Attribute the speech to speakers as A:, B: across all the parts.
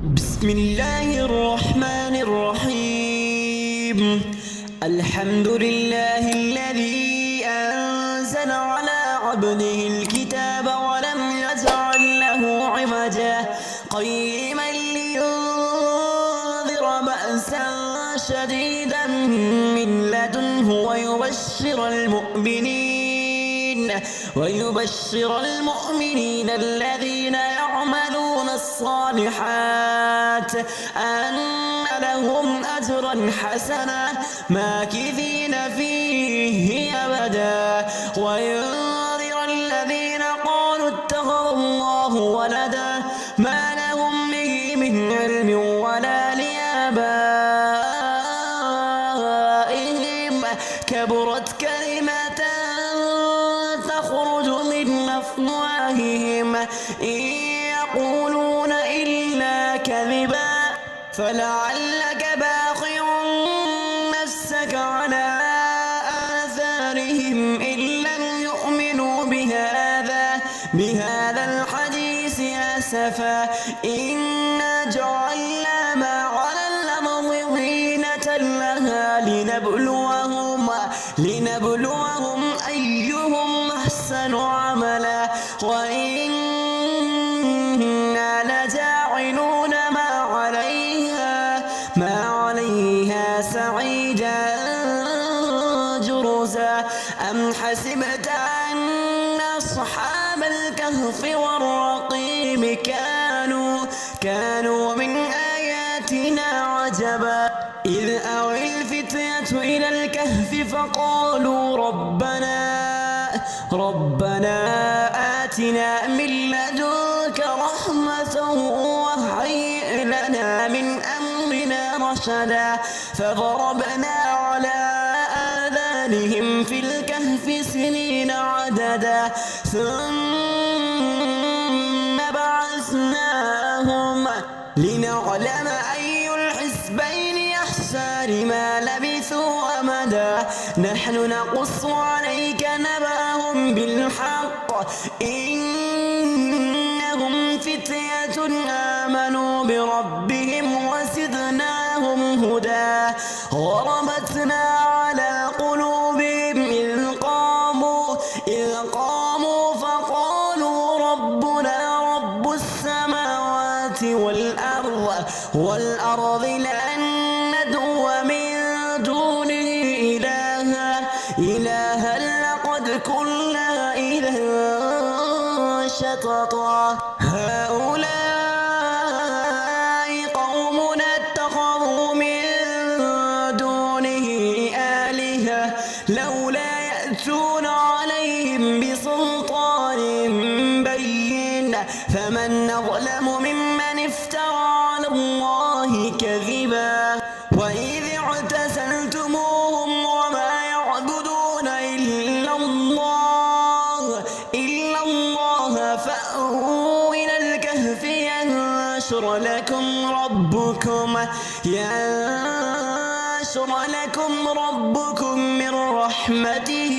A: بسم الله الرحمن الرحيم. الحمد لله الذي أنزل على عبده الكتاب ولم يجعل له عوجا قيما لينذر بأسا شديدا من لدنه ويبشر المؤمنين الذين يعملون الصالحات أن لهم أجرا حسنا ماكثين فيه أبدا وينذر الذين قالوا اتخذ الله ولدا ما لهم به من علم ولا لآبائهم كبرت كلمة تخرج من أفواههم إن يقولون إلا كذبا فلعلك باخع نفسك على آثارهم إن لم يؤمنوا بهذا الحديث أسفا إنا جعلنا ما على الأرض زينة لها لنبلوهم أيهم أحسن عملا وإنا لجاعلون ما عليها سعيدا جرزا أم حسبت أن أصحاب الكهف والرقيم كانوا من آياتنا عجبا إذ أوى الفتية إلى الكهف فقالوا ربنا آتنا من لدنك رحمة وهيئ لنا من أمرنا رشدا فضربنا على آذانهم في الكهف سنين عددا ثم بعثناهم لنعلم أي الحزبين أحصى لما لبثوا أمدا نحن نقص عليك نبأهم بالحق إنهم فتية آمنوا بربهم وزدناهم هدى وربطنا على قلوبهم إذ قاموا فقالوا ربنا رب السماوات والأرض لن ندعو من دونه إلها لقد كنا إذا شططا هؤلاء قومنا اتخذوا من دونه آلهة لولا يأتون عليهم بسلطان بين فمن أظلم ممن افترى على الله كذبا وإذ اعتزلتموهم وما يعبدون إلا الله فأووا إلى الكهف ينشر لكم ربكم من رحمته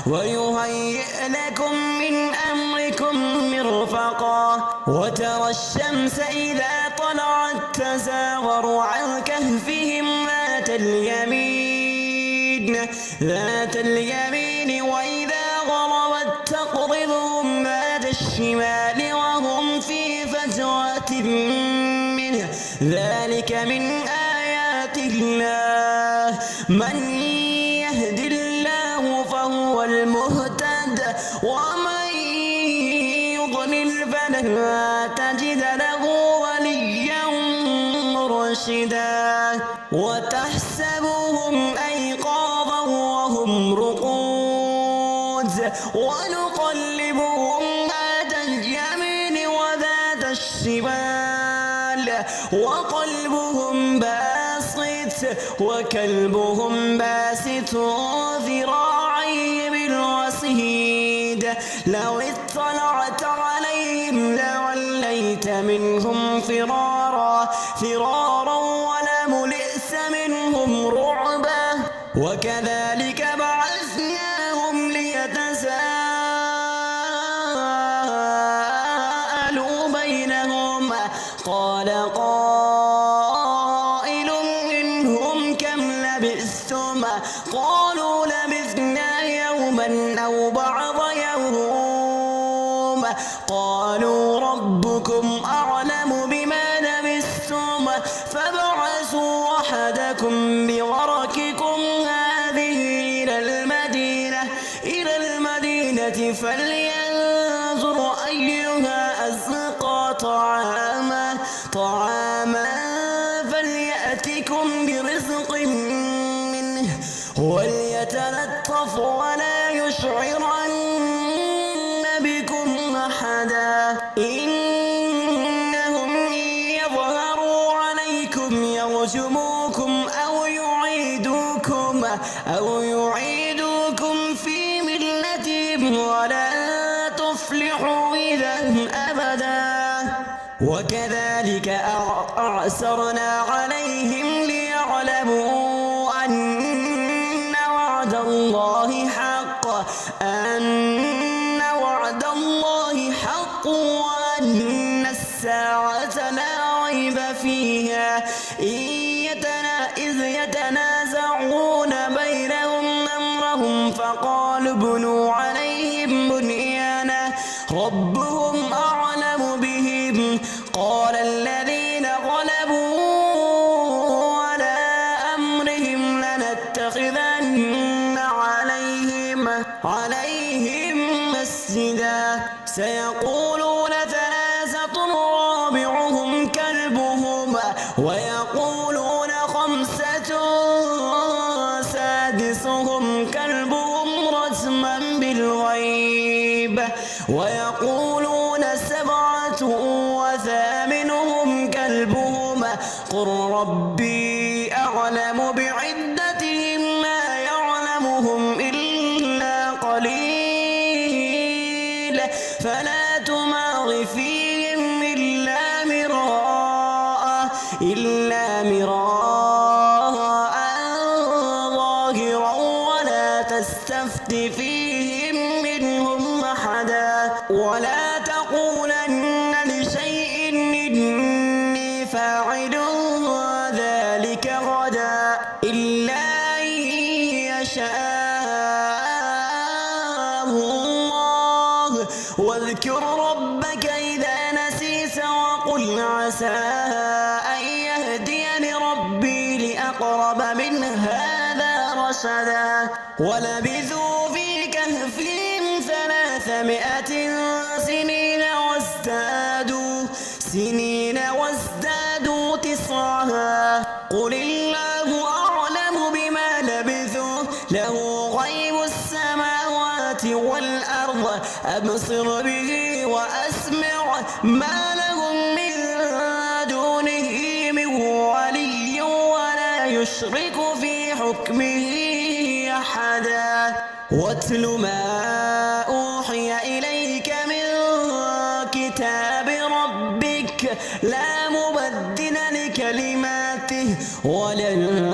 A: ويهيئ لكم من أمركم مرفقا وترى الشمس إذا طلعت تزاور عن كهفهم ذات اليمين وإذا غربت تقرضهم ذات الشمال وهم في فجوة منه ذلك من آيات الله من يهد الله فهو المهتد ومن يضلل فلن تجد له وليا مرشدا وتحسبهم أيقاظا وهم رقود ونقلبهم ذات اليمين وذات الشمال وكلبهم باسط ذراعيه بالوصيد لو اطلعت عليهم لوليت منهم فرارا ولملئت منهم رعبا وكذلك بعثناهم ليتساءلوا بينهم قال قائل منهم كم لبثتم قالوا لبثنا يوما أو بعض يوم قالوا ربكم أعلم بما لبثتم فابعثوا أحدكم بورقكم هذه إلى المدينة فلينظر أيها أزكى طعاما فليأتكم برزق منه وليتلطف ولا يشعرن بكم أحدا إنهم إن يظهروا عليكم يرجموكم أو يعيدوكم في ملتهم ولن تفلحوا إذا أبدا وكذلك أعسرنا عليهم ليعلموا أن وعد الله حق وأن الساعة لا ريب فيها إذ يتنازعون بينهم أمرهم فقالوا ابنوا عليهم بنيانا ربهم أعلم بهم قال الذين غلبوا على أمرهم لنتخذن عليهم مسجدا سيقولون ثلاثة رابعهم كلبهم ويقولون خمسة سادسهم كلبهم رجما بالغيب ويقولون سبعة وثامنهم كلبهم قل ربي أعلم بعدتهم ما يعلمهم إلا قليل فلا تمار فيهم إلا مراء ظاهرا ولا تستفت فيهم منهم أحدا ولا تقولن لشيء إني فاعل ذلك غدا إلا أن يشاء الله واذكر ربك إذا نسيت وقل عسى أن يهديني ربي لأقرب من هذا رشدا ولبثوا في كهفهم 300 سنين وازدادوا تسعا قل الله أعلم بما لبثوا له غيب السماوات والأرض أبصر به وأسمع ما لهم من دونه من ولي ولا يشرك في حكمه أحدا واتل ما أوحي إليك من كتاب ربك لا مبدل لكلماته ولن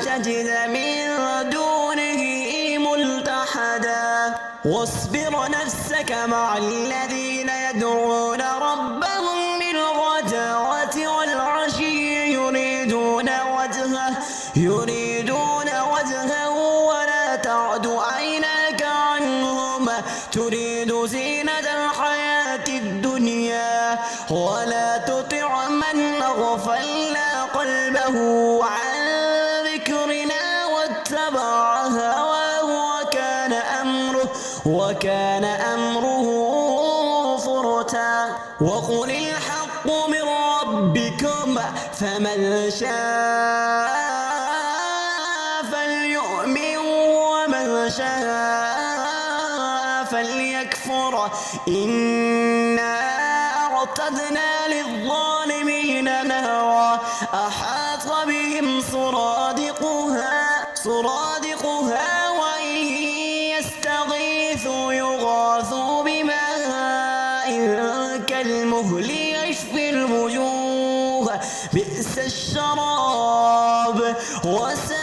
A: تجد من دونه ملتحدا واصبر نفسك مع الذين يدعون ربهم بالغداة والعشي يريدون وجهه ولا تعد عيناك عنهم تريد زينة الحياة الدنيا ولا تطع من أغفلنا قلبه عن ذكرنا واتبع هواه وكان أمره فرطا وقل الحق من ربكم فمن شاء فليؤمن ومن شاء فليكفر إنا أعتدنا للظالمين نارا أحاط بهم سرادقها وإن يستغيثوا يغاثوا بماء كالمهل يشفي الوجوه بئس الشراب وساءت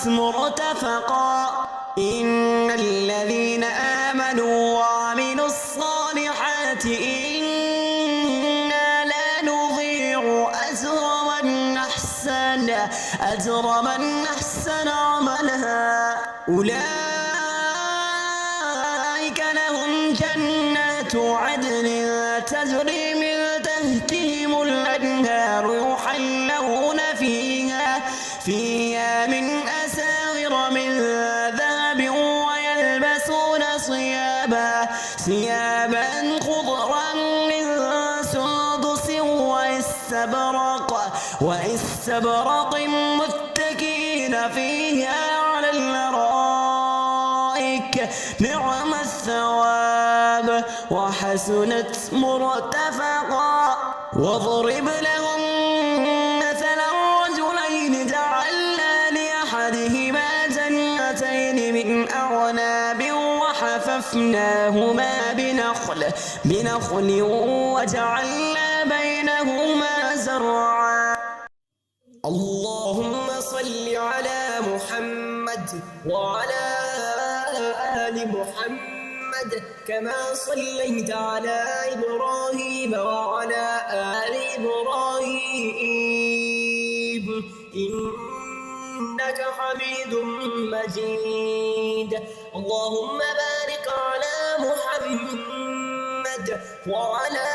A: مرتفقا إن الذين آمنوا وعملوا الصالحات أجر من أحسن عملا أولئك لهم جنات عدن تجري من تحتهم الأنهار يحلون فيها من أساور من ذهب ويلبسون ثيابا خضرا من سندس واستبرق متكئين فيها على الأرائك نعم الثواب وحسنت مرتفقا واضرب لهم مثلا رجلين جعلنا لأحدهما جنتين من أعناب وحففناهما بنخل وجعلنا بينهما زرعا اللهم صل على محمد وعلى آل محمد كما صليت على إبراهيم وعلى آل إبراهيم إنك حميد مجيد اللهم بارك على محمد وعلى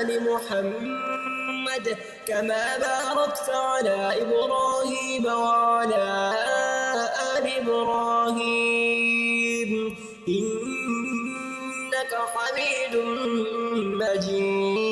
A: آل محمد كما باركت على إبراهيم وعلى آل إبراهيم إنك حميد مجيد